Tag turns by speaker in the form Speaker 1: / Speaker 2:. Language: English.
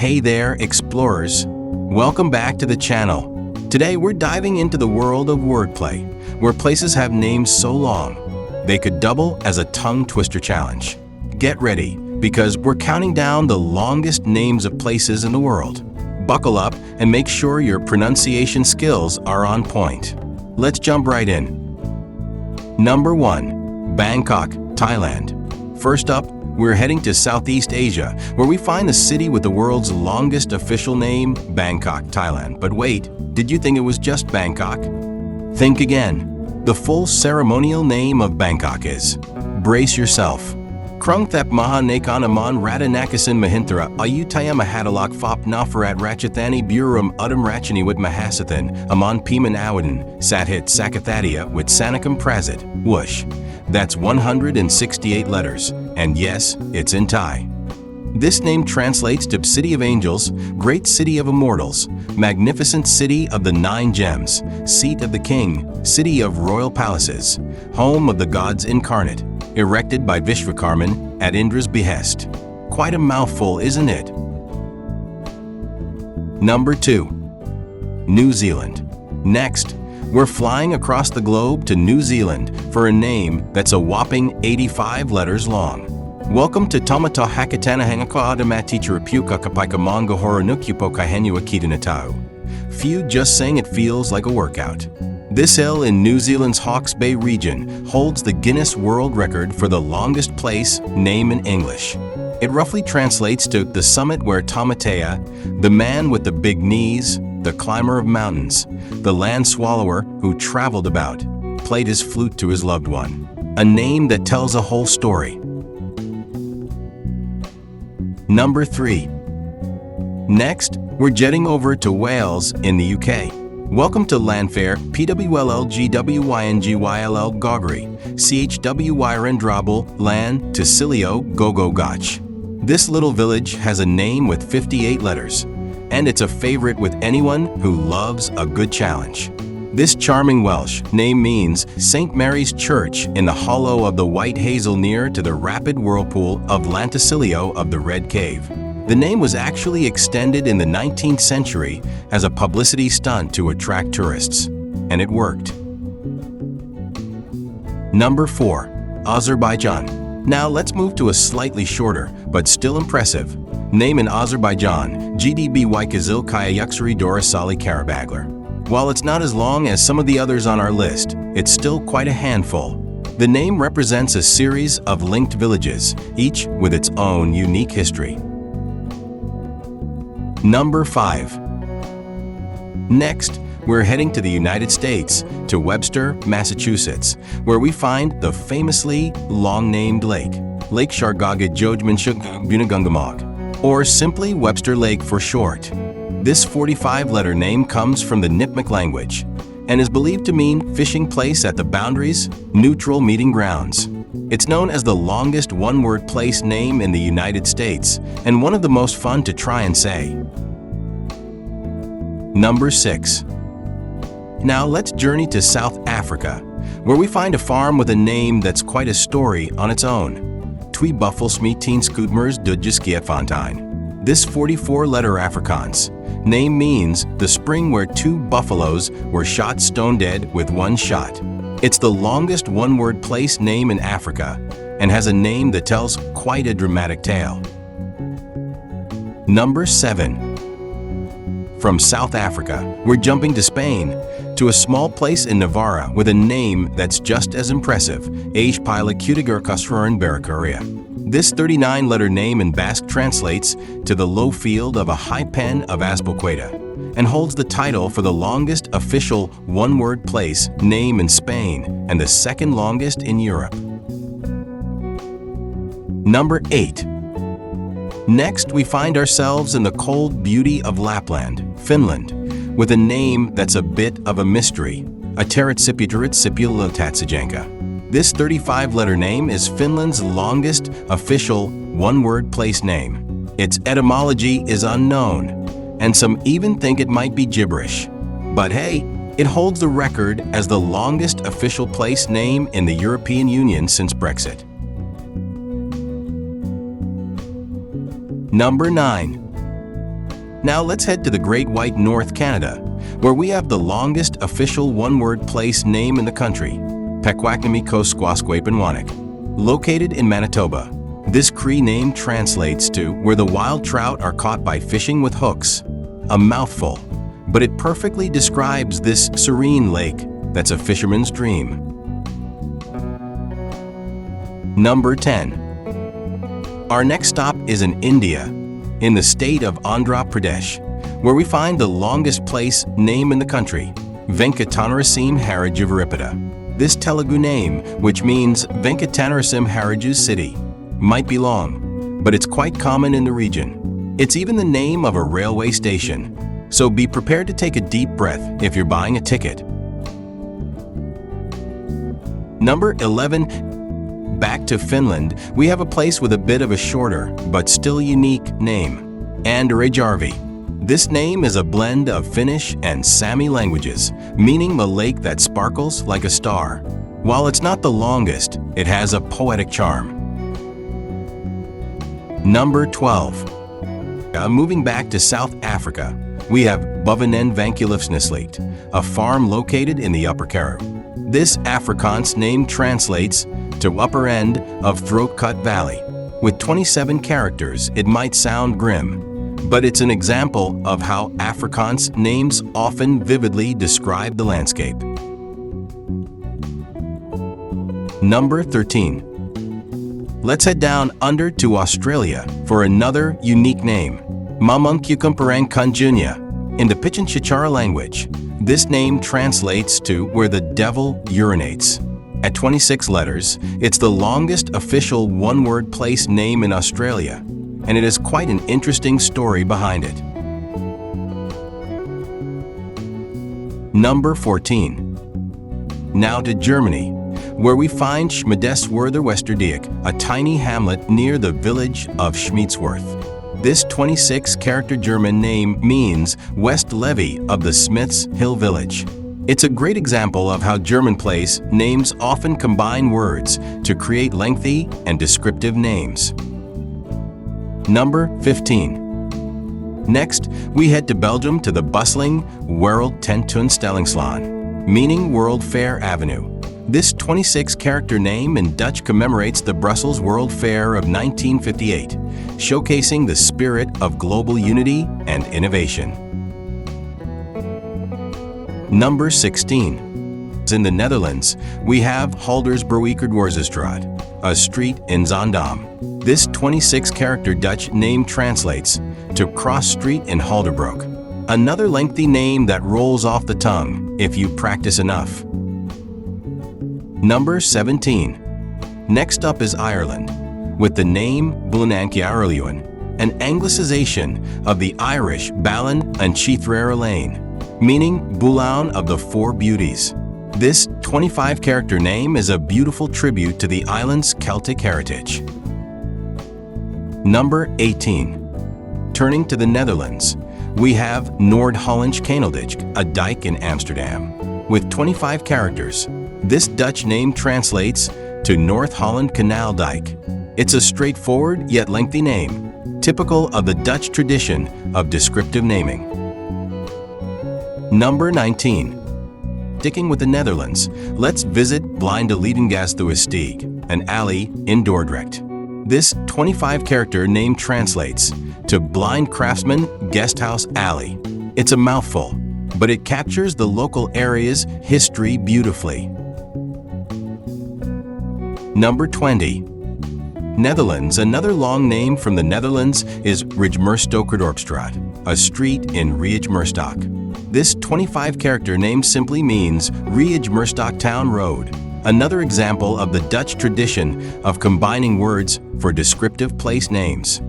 Speaker 1: Hey there, explorers! Welcome back to the channel. Today we're diving into the world of wordplay, where places have names so long they could double as a tongue twister challenge. Get ready, because we're counting down the longest names of places in the world. Buckle up and make sure your pronunciation skills are on point. Let's jump right in. Number 1. Bangkok, Thailand. First up, we're heading to Southeast Asia, where we find the city with the world's longest official name, Bangkok, Thailand. But wait, did you think it was just Bangkok? Think again. The full ceremonial name of Bangkok is, brace yourself, Krungthep Maha Nakan Aman Radanakasan Mahinthara Ayutaya Mahadalak Fop Nafarat Ratchathani Burum Udam Rachaniwit Mahasathan Aman Piman Awadin Sathit Sakathadia with Sanakam Prazit, whoosh. That's 168 letters, and yes, it's in Thai. This name translates to City of Angels, Great City of Immortals, Magnificent City of the Nine Gems, Seat of the King, City of Royal Palaces, Home of the Gods Incarnate, erected by Vishvakarman at Indra's behest. Quite a mouthful, isn't it? Number 2. New Zealand. Next, we're flying across the globe to New Zealand for a name that's a whopping 85 letters long. Welcome to Tomata Hakatana Hangaka Adamati Chirapuka Kapaika Manga Horanukupo Kahenua Kitanatau. Few just saying it feels like a workout. This hill in New Zealand's Hawke's Bay region holds the Guinness World Record for the longest place name in English. It roughly translates to the summit where Tamatea, the man with the big knees, the climber of mountains, the land swallower who traveled about, played his flute to his loved one. A name that tells a whole story. Number 3. Next, we're jetting over to Wales in the UK. Welcome to Llanfair, pwllgwyngyll gogery, chwyrn drobwll, llan, tysilio, gogo, goch. This little village has a name with 58 letters, and it's a favorite with anyone who loves a good challenge. This charming Welsh name means St. Mary's Church in the hollow of the White Hazel near to the rapid whirlpool of Llantysilio of the Red Cave. The name was actually extended in the 19th century as a publicity stunt to attract tourists, and it worked. Number 4. Azerbaijan. Now let's move to a slightly shorter, but still impressive, name in Azerbaijan, GDB Kazil Kaya Yuxari Dorasali Karabaglar. While it's not as long as some of the others on our list, it's still quite a handful. The name represents a series of linked villages, each with its own unique history. Number 5. Next, we're heading to the United States, to Webster, Massachusetts, where we find the famously long-named lake, Lake Shargagajojmanshugbunagungamog, or simply Webster Lake for short. This 45-letter name comes from the Nipmuc language and is believed to mean fishing place at the boundaries, neutral meeting grounds. It's known as the longest one-word place name in the United States and one of the most fun to try and say. Number 6. Now let's journey to South Africa, where we find a farm with a name that's quite a story on its own. Twee Buffelsmeeteen Scootmers de Giskiatfontein. This 44-letter Afrikaans name means the spring where 2 buffaloes were shot stone dead with one shot. It's the longest one-word place name in Africa and has a name that tells quite a dramatic tale. Number 7. From South Africa, we're jumping to Spain, to a small place in Navarra with a name that's just as impressive, Age Pila Cutigur Cusruran Barracuria. This 39-letter name in Basque translates to the low field of a high pen of Azpilcueta and holds the title for the longest official one-word place name in Spain and the second longest in Europe. Number 8. Next, we find ourselves in the cold beauty of Lapland, Finland, with a name that's a bit of a mystery, Ateritsipitaritsipulatatsajanka. This 35-letter name is Finland's longest official one-word place name. Its etymology is unknown, and some even think it might be gibberish. But hey, it holds the record as the longest official place name in the European Union since Brexit. Number 9. Now let's head to the Great White North, Canada, where we have the longest official one-word place name in the country, Pequawknimikosquasquapenwanik. Located in Manitoba, this Cree name translates to where the wild trout are caught by fishing with hooks. A mouthful, but it perfectly describes this serene lake that's a fisherman's dream. Number 10. Our next stop is in India, in the state of Andhra Pradesh, where we find the longest place name in the country, Venkatanarasim Harajuvaripata. This Telugu name, which means Venkatanarasim Haraju's city, might be long, but it's quite common in the region. It's even the name of a railway station, so be prepared to take a deep breath if you're buying a ticket. Number 11. Back to Finland, we have a place with a bit of a shorter, but still unique name, Andarejärvi. This name is a blend of Finnish and Sami languages, meaning the lake that sparkles like a star. While it's not the longest, it has a poetic charm. Number 12. Moving back to South Africa, we have Bovenenvankulifsnisleet, a farm located in the Upper Karoo. This Afrikaans name translates to upper end of Throat Cut Valley. With 27 characters, it might sound grim, but it's an example of how Afrikaans names often vividly describe the landscape. Number 13. Let's head down under to Australia for another unique name, Mamunkukumparang Kunjunya. In the Pichin Chichara language, this name translates to where the devil urinates. At 26 letters, it's the longest official one-word place name in Australia, and it has quite an interesting story behind it. Number 14. Now to Germany, where we find Schmideswerther-Westerdiek, a tiny hamlet near the village of Schmidsworth. This 26-character German name means West Levy of the Smiths Hill Village. It's a great example of how German place names often combine words to create lengthy and descriptive names. Number 15. Next, we head to Belgium to the bustling Wereldtentoonstellingslaan, meaning World Fair Avenue. This 26-character name in Dutch commemorates the Brussels World Fair of 1958, showcasing the spirit of global unity and innovation. Number 16. In the Netherlands, we have Haldersberwijkerdoorzestraat, a street in Zaandam. This 26-character Dutch name translates to cross street in Halderbroek, another lengthy name that rolls off the tongue if you practice enough. Number 17. Next up is Ireland, with the name Blanankiarliuan, an anglicization of the Irish Ballan and Cheathrair Lane, meaning Bulan of the Four Beauties. This 25-character name is a beautiful tribute to the island's Celtic heritage. Number 18. Turning to the Netherlands, we have Noord-Hollands Kanaldijk, a dike in Amsterdam. With 25 characters, this Dutch name translates to North Holland Canal Dike. It's a straightforward yet lengthy name, typical of the Dutch tradition of descriptive naming. Number 19. Sticking with the Netherlands, let's visit Blindeliedengasthuissteeg, an alley in Dordrecht. This 25-character name translates to Blind Craftsman Guesthouse Alley. It's a mouthful, but it captures the local area's history beautifully. Number 20. Netherlands. Another long name from the Netherlands is Rijksmuurstokerdorpstraat, a street in Rijksmuurstock. This 25-character name simply means Rijksmuurstock Town Road, another example of the Dutch tradition of combining words for descriptive place names.